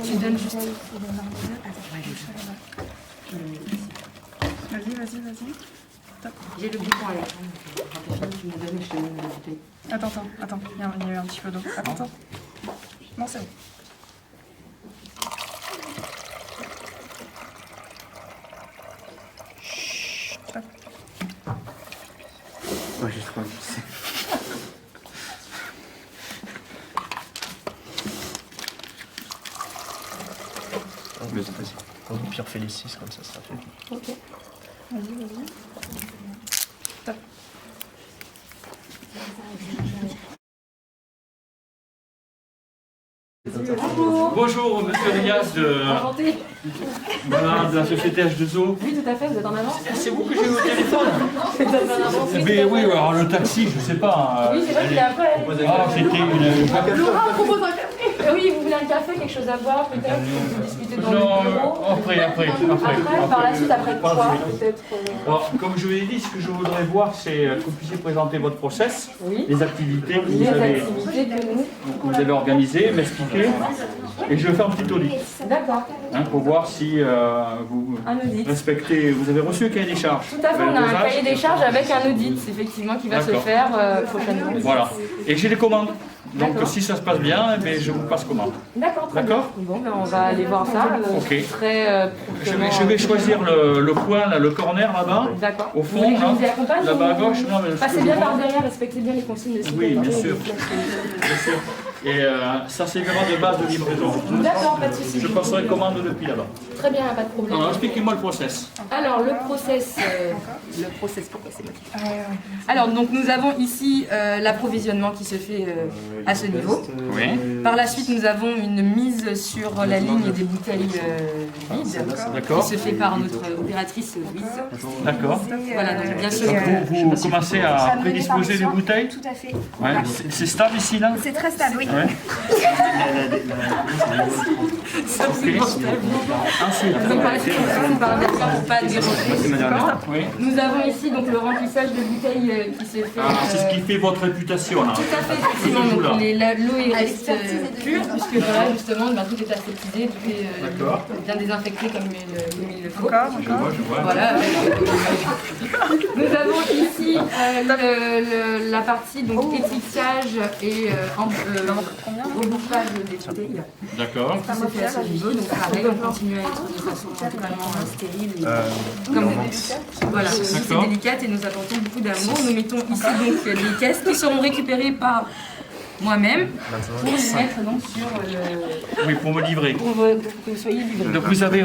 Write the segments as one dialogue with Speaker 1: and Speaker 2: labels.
Speaker 1: Tu donnes juste.
Speaker 2: Vas-y. Top.
Speaker 1: J'ai le bouton à la tu me donnes et je te donne la bouteille.
Speaker 2: Attends. Il y a eu un petit peu d'eau. Attends. Non, c'est bon. Hop.
Speaker 3: Ouais, je crois que je sais.
Speaker 4: Au pire, on fait les 6, comme ça sera fait.
Speaker 2: Ok. Vas-y. Top.
Speaker 5: Bonjour, monsieur Riaz
Speaker 1: Enchanté.
Speaker 5: de la société H2O.
Speaker 1: Oui, tout à fait, vous êtes en avance.
Speaker 5: C'est vous que j'ai eu au téléphone?
Speaker 1: Vous êtes en avance.
Speaker 5: Mais oui, alors le taxi, je sais pas.
Speaker 1: Oui, c'est vrai qu'il est après.
Speaker 5: Ah, c'était une.
Speaker 1: Laura propose un café. Oui, vous voulez un café, quelque chose à boire peut-être? Vous discutez dans
Speaker 5: Non,
Speaker 1: le bureau.
Speaker 5: après.
Speaker 1: Par la suite, après quoi peut-être
Speaker 5: Alors, comme je vous l'ai dit, ce que je voudrais voir, c'est que vous puissiez présenter votre process,
Speaker 1: Oui.
Speaker 5: les activités que
Speaker 1: Les activités que
Speaker 5: vous avez organisées, m'expliquer, et je vais faire un petit audit
Speaker 1: D'accord.
Speaker 5: pour voir si vous
Speaker 1: Un audit.
Speaker 5: respectez. Vous avez reçu le cahier des charges.
Speaker 1: Tout à fait, on a un cahier des charges avec un audit, effectivement, qui va se
Speaker 5: D'accord.
Speaker 1: faire prochainement.
Speaker 5: Voilà. Et j'ai les commandes. Donc
Speaker 1: D'accord.
Speaker 5: si ça se passe bien, eh bien, je vous passe commande.
Speaker 1: D'accord, très bien.
Speaker 5: D'accord.
Speaker 1: Bon, ben, on va aller voir ça.
Speaker 5: Ok.
Speaker 1: Très
Speaker 5: Je vais choisir le coin, là, le corner là-bas.
Speaker 1: D'accord.
Speaker 5: Au
Speaker 1: Vous
Speaker 5: fond,
Speaker 1: voulez que je
Speaker 5: là,
Speaker 1: vous y accompagne
Speaker 5: là-bas à
Speaker 1: ou-
Speaker 5: gauche. Non, mais ce
Speaker 1: Passez
Speaker 5: que
Speaker 1: bien
Speaker 5: je
Speaker 1: par
Speaker 5: vois-
Speaker 1: derrière, respectez bien les consignes de sécurité.
Speaker 5: Oui, bien sûr. Bien sûr. Et ça servira de base de livraison.
Speaker 1: D'accord, pas de souci.
Speaker 5: Je passerai commande depuis là-bas.
Speaker 1: Très bien, pas de problème.
Speaker 5: Alors expliquez-moi le process.
Speaker 1: Alors, le process, pourquoi c'est motivé. Alors, donc nous avons ici l'approvisionnement qui se fait à ce niveau.
Speaker 5: Oui.
Speaker 1: Par la suite, nous avons une mise sur la ligne des bouteilles vides
Speaker 5: D'accord.
Speaker 1: qui se fait par notre opératrice Louise.
Speaker 5: D'accord.
Speaker 1: Voilà, donc bien sûr.
Speaker 5: Vous commencez à prédisposer les bouteilles.
Speaker 6: Tout à fait.
Speaker 5: Ouais. C'est stable ici là.
Speaker 6: C'est très stable, oui.
Speaker 5: Ouais. Ensuite.
Speaker 1: Donc par la suite, on va remettre ça pour pas déranger.
Speaker 5: Oui.
Speaker 1: Nous avons ici donc le remplissage de bouteilles qui se fait.
Speaker 5: Ah, c'est ce qui fait votre réputation là.
Speaker 1: Tout à fait, effectivement.
Speaker 5: Vous, là.
Speaker 1: Donc, l'eau est reste pure, puisque voilà, justement, ben, tout est aseptisé, tout est
Speaker 5: D'accord.
Speaker 1: bien désinfecté comme il le faut.
Speaker 5: Je vois.
Speaker 1: Voilà. Nous avons ici la partie donc étiquetage et rebouffage des bouteilles.
Speaker 5: D'accord.
Speaker 1: Qui se fait à ce niveau, donc pareil, on continue à être de façon totalement stérile. Voilà, c'est
Speaker 5: D'accord.
Speaker 1: délicate et nous apportons beaucoup d'amour. Nous mettons ici donc les caisses qui seront récupérées par moi-même pour les mettre donc sur
Speaker 5: Oui, pour me livrer.
Speaker 1: pour que vous soyez livrés.
Speaker 5: Donc vous avez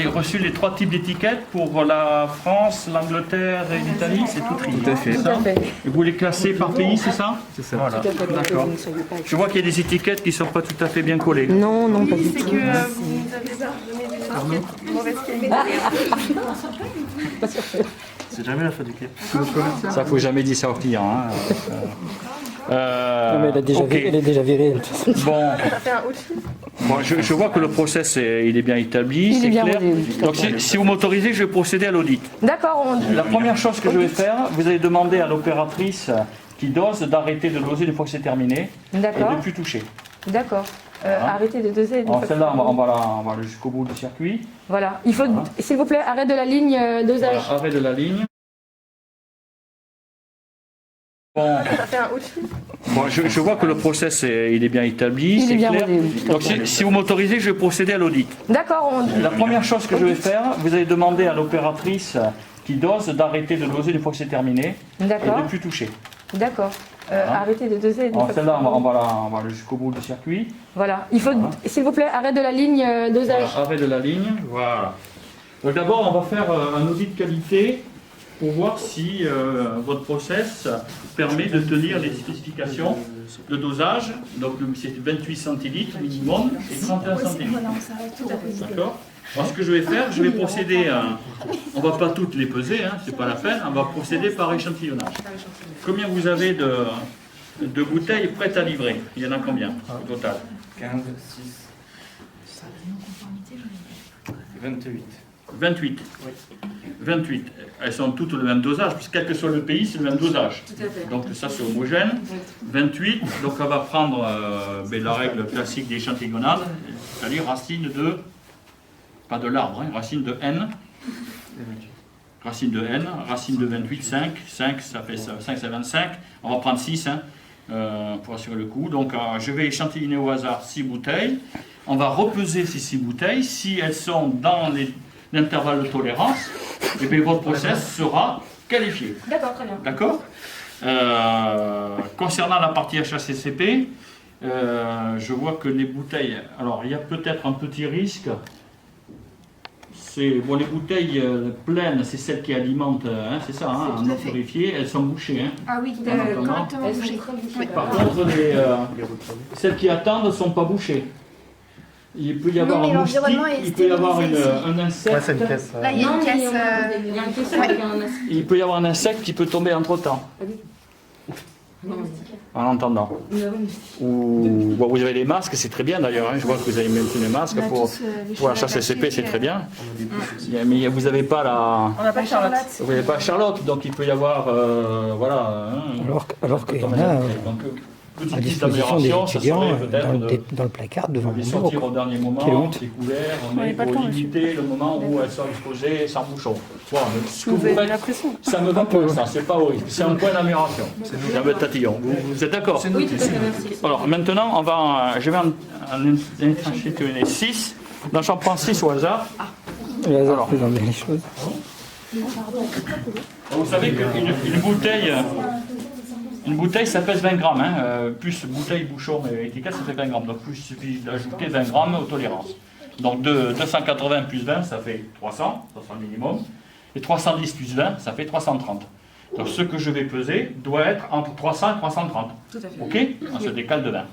Speaker 5: reçu les 3 types d'étiquettes pour la France, l'Angleterre et l'Italie, c'est tout trié.
Speaker 3: Tout à fait.
Speaker 1: Tout à fait.
Speaker 5: Et vous les classez par pays, c'est ça?
Speaker 3: C'est ça.
Speaker 5: Voilà.
Speaker 1: Tout à fait,
Speaker 5: D'accord.
Speaker 1: vous ne soyez pas-
Speaker 5: Je vois qu'il y a des étiquettes qui ne sont pas tout à fait bien collées.
Speaker 1: Non, non, pas du
Speaker 2: C'est
Speaker 1: tout.
Speaker 2: que vous nous avez donné des étiquettes de mauvaise qualité.
Speaker 4: C'est jamais la fin du clip.
Speaker 5: Ça, faut jamais dire ça aux clients. Hein.
Speaker 7: Non, mais
Speaker 5: Ok.
Speaker 7: elle est déjà virée.
Speaker 5: Bon,
Speaker 2: Ça fait un haut de fil.
Speaker 5: bon, je vois que le process il est bien établi,
Speaker 1: Il est
Speaker 5: c'est
Speaker 1: bien
Speaker 5: clair.
Speaker 1: rodé, tout à
Speaker 5: Donc si vous m'autorisez, je vais procéder à l'audit.
Speaker 1: D'accord,
Speaker 5: La première chose que je vais faire, vous allez demander à l'opératrice qui dose d'arrêter de doser une fois que c'est terminé et
Speaker 1: d'accord,
Speaker 5: de ne plus toucher.
Speaker 1: d'accord. Arrêtez de doser. une
Speaker 5: Alors
Speaker 1: fois
Speaker 5: celle-là,
Speaker 1: que-
Speaker 5: on va aller jusqu'au bout du circuit.
Speaker 1: Voilà, il faut, s'il vous plaît, arrêt de la ligne dosage.
Speaker 5: Voilà, arrêt de la ligne. Bon,
Speaker 2: Ça fait un haut de fil.
Speaker 5: bon, je vois que le process il est bien établi,
Speaker 1: Il est
Speaker 5: c'est
Speaker 1: bien
Speaker 5: clair.
Speaker 1: rodé, tout à
Speaker 5: Donc si vous m'autorisez, je vais procéder à l'audit.
Speaker 1: D'accord,
Speaker 5: La première chose que je vais faire, vous allez demander à l'opératrice qui dose d'arrêter de doser une fois que c'est terminé et de
Speaker 1: d'accord,
Speaker 5: ne plus toucher.
Speaker 1: d'accord. Arrêtez de doser. une
Speaker 5: Alors
Speaker 1: fois que-
Speaker 5: celle-là, on va aller jusqu'au bout du circuit.
Speaker 1: Voilà, il faut, s'il vous plaît, arrêt de la ligne dosage.
Speaker 5: Voilà, arrêt de la ligne. Voilà. Donc d'abord, on va faire un audit de qualité pour voir si votre process permet de tenir les spécifications de dosage. Donc c'est 28 centilitres minimum et 31 centilitres. D'accord. Alors ce que je vais faire, je vais procéder à... On ne va pas toutes les peser, hein, c'est pas la peine. On va procéder par échantillonnage. Combien vous avez de bouteilles prêtes à livrer? Il y en a combien au total?
Speaker 3: 15, 6, 28.
Speaker 5: 28. 28. Elles sont toutes le même dosage, parce que quel que soit le pays, c'est le même dosage.
Speaker 1: Tout à fait.
Speaker 5: Donc ça, c'est homogène. 28, donc on va prendre la règle classique des échantillonnades, c'est-à-dire racine de, pas de l'arbre, hein, racine de n. Racine de n, racine de 28, 5. 5, ça fait 5, c'est 25. On va prendre 6 pour assurer le coup. Donc je vais échantillonner au hasard 6 bouteilles. On va repeser ces 6 bouteilles. Si elles sont dans l'intervalle de tolérance, et bien votre process sera qualifié.
Speaker 1: D'accord, très bien.
Speaker 5: D'accord. Concernant la partie HACCP, je vois que les bouteilles... Alors, il y a peut-être un petit risque. Bon, les bouteilles pleines, c'est celles qui alimentent, hein, c'est ça, hein, en eau purifiée, elles sont bouchées. Hein.
Speaker 2: Ah oui, correctement bouchées.
Speaker 5: Par contre, celles qui attendent ne sont pas bouchées. Il peut y avoir un moustique, il peut y avoir un insecte.
Speaker 4: Ouais, c'est une caisse.
Speaker 2: Là, il y a une caisse.
Speaker 1: Il y a une caisse avec un
Speaker 5: Il peut y avoir un insecte qui peut tomber entre-temps. En entendant. Ou bon, vous avez les masques, c'est très bien d'ailleurs. Hein. Je vois que vous avez même tous les masques pour la HACCP, c'est très bien. Mais vous n'avez pas la.
Speaker 2: On n'a pas Charlotte.
Speaker 5: Vous n'avez pas Charlotte, donc il peut y avoir voilà.
Speaker 3: Alors qu'il y en a à disposition des étudiants dans le placard devant
Speaker 5: les
Speaker 3: mon bureau.
Speaker 5: sortir au dernier moment, découvert, mais pour limiter le moment où elles sont exposées sans bouchon. Voilà, ce que vous faites, ça me va pour l'instant, c'est pas horrible, c'est un point d'amélioration. C'est un peu tatillon. Vous êtes d'accord?
Speaker 1: Oui, tout à fait, merci.
Speaker 5: Alors maintenant, je vais en échantillonner 6. Donc j'en prends 6 au hasard.
Speaker 3: Le hasard fait dans les choses.
Speaker 5: Vous savez qu'une bouteille... Une bouteille, ça pèse 20 grammes, hein. Plus bouteille, bouchon et étiquette, ça fait 20 grammes. Donc il suffit d'ajouter 20 grammes aux tolérances. Donc 280 plus 20, ça fait 300, ça sera le minimum. Et 310 plus 20, ça fait 330. Donc ce que je vais peser doit être entre 300 et 330.
Speaker 1: Tout à fait.
Speaker 5: Ok? On se décale de 20.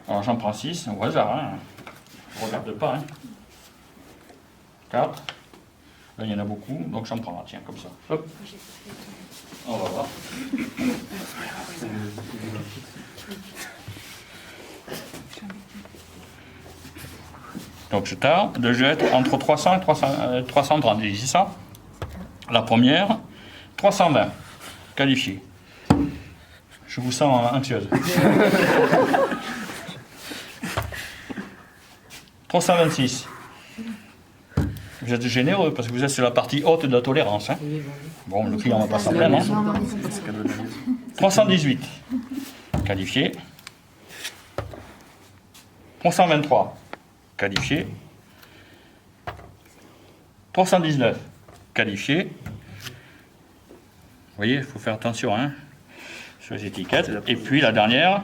Speaker 5: Alors j'en prends 6, au hasard. Hein. Je ne regarde pas. Hein. 4. Là, il y en a beaucoup, donc j'en prends un, tiens, comme ça. Hop. On va voir. Donc je jette entre 300 et 330, c'est ça? La première, 320, qualifié. Je vous sens anxieuse. 326. Vous êtes généreux parce que vous êtes sur la partie haute de la tolérance. Hein. Bon, le client ne va pas s'en plaindre. Hein. 318, qualifié. 323, qualifié. 319, qualifié. Vous voyez, il faut faire attention hein, sur les étiquettes. Et puis la dernière,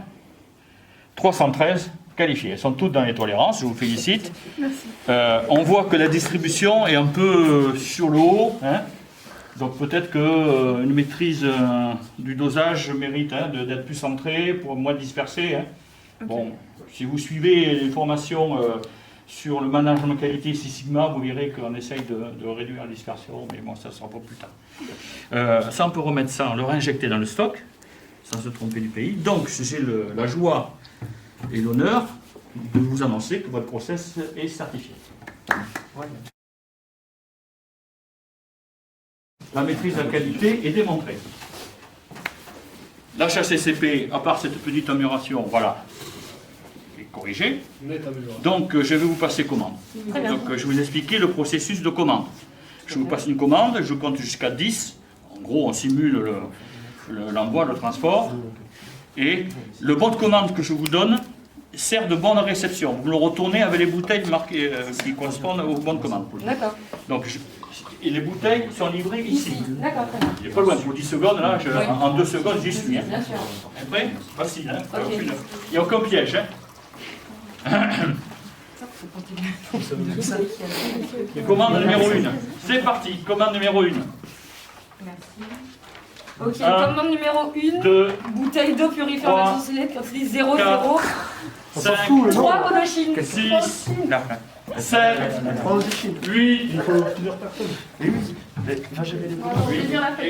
Speaker 5: 313, qualifiées. Elles sont toutes dans les tolérances, je vous félicite. On voit que la distribution est un peu sur le haut. Hein. Donc peut-être qu'une maîtrise du dosage mérite hein, d'être plus centrée, pour moins dispersée. Hein. Okay. Bon, si vous suivez les formations sur le management de qualité Six Sigma, vous verrez qu'on essaye de réduire la dispersion, mais bon, ça sera pour plus tard. Ça, on peut remettre ça, le réinjecter dans le stock, sans se tromper du pays. Donc, j'ai la joie et l'honneur de vous annoncer que votre process est certifié. Ouais. La maîtrise de la qualité est démontrée. L'HACCP, à part cette petite amélioration, voilà, est corrigée. Donc, je vais vous passer commande. Donc, je vais vous expliquer le processus de commande. Je vous passe une commande, je compte jusqu'à 10. En gros, on simule l'envoi, le transport. Et le bon de commande que je vous donne sert de bonne réception. Vous le retournez avec les bouteilles marquées, qui correspondent au bon de commande. D'accord. Donc, et les bouteilles sont livrées ici. D'accord, très bien. Il n'est pas loin, pour 10 secondes, là, en 2 secondes, j'y suis. Hein. Bien sûr. Après, facile. Hein. Okay. Il n'y a aucun piège. Hein. Commande numéro 1. C'est parti, commande numéro 1. Merci.
Speaker 1: Ok, commande numéro 1. 2. Bouteille d'eau purifiante quantité 0, 0.
Speaker 5: 5,
Speaker 1: 3 Odochine.
Speaker 5: 6, 7, 8. Il faut plusieurs personnes. Et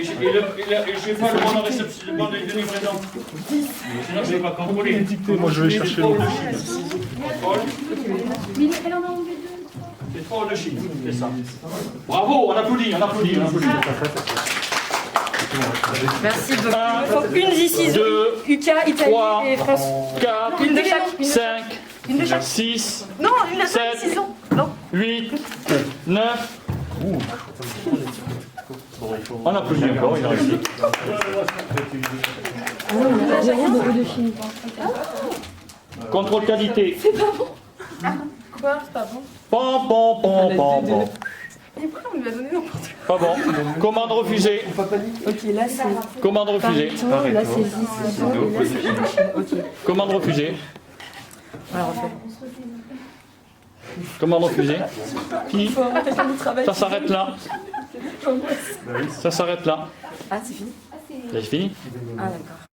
Speaker 5: j'ai pas le bon de réception, le bon de livraison. Sinon, je ne vais pas contrôler.
Speaker 4: Moi, je vais chercher l'eau.
Speaker 5: Elle en a enlevé 2. Sport de Chine, c'est ça. Bravo, on applaudit, on applaudit, on applaudit.
Speaker 1: Merci beaucoup. Il me faut une d'ici,
Speaker 5: 2,
Speaker 1: UK, Italie
Speaker 5: 3,
Speaker 1: et France.
Speaker 5: 4,
Speaker 1: Une de chaque.
Speaker 5: 5,
Speaker 1: Une de chaque.
Speaker 5: 6,
Speaker 1: Non, une de chaque,
Speaker 5: 7,
Speaker 1: 6 ans. Non.
Speaker 5: 8, 9. On applaudit encore, il a réussi. Contrôle qualité.
Speaker 1: C'est pas bon. Quoi? C'est pas bon.
Speaker 5: Pom, pom, pom, pom, pom.
Speaker 1: Et pourquoi on lui a donné n'importe quoi?
Speaker 5: Pas bon. Commande refusée.
Speaker 1: Ok, là c'est.
Speaker 5: Commande refusée.
Speaker 1: Là c'est 10. Et là c'est Indochine. Ok.
Speaker 5: Commande refusée.
Speaker 1: Alors on fait.
Speaker 5: Commande refusée. Fini.
Speaker 1: Quelqu'un du travail.
Speaker 5: Ça s'arrête là. Ça s'arrête là.
Speaker 1: Ah, c'est fini?
Speaker 5: C'est fini.
Speaker 1: Ah, d'accord.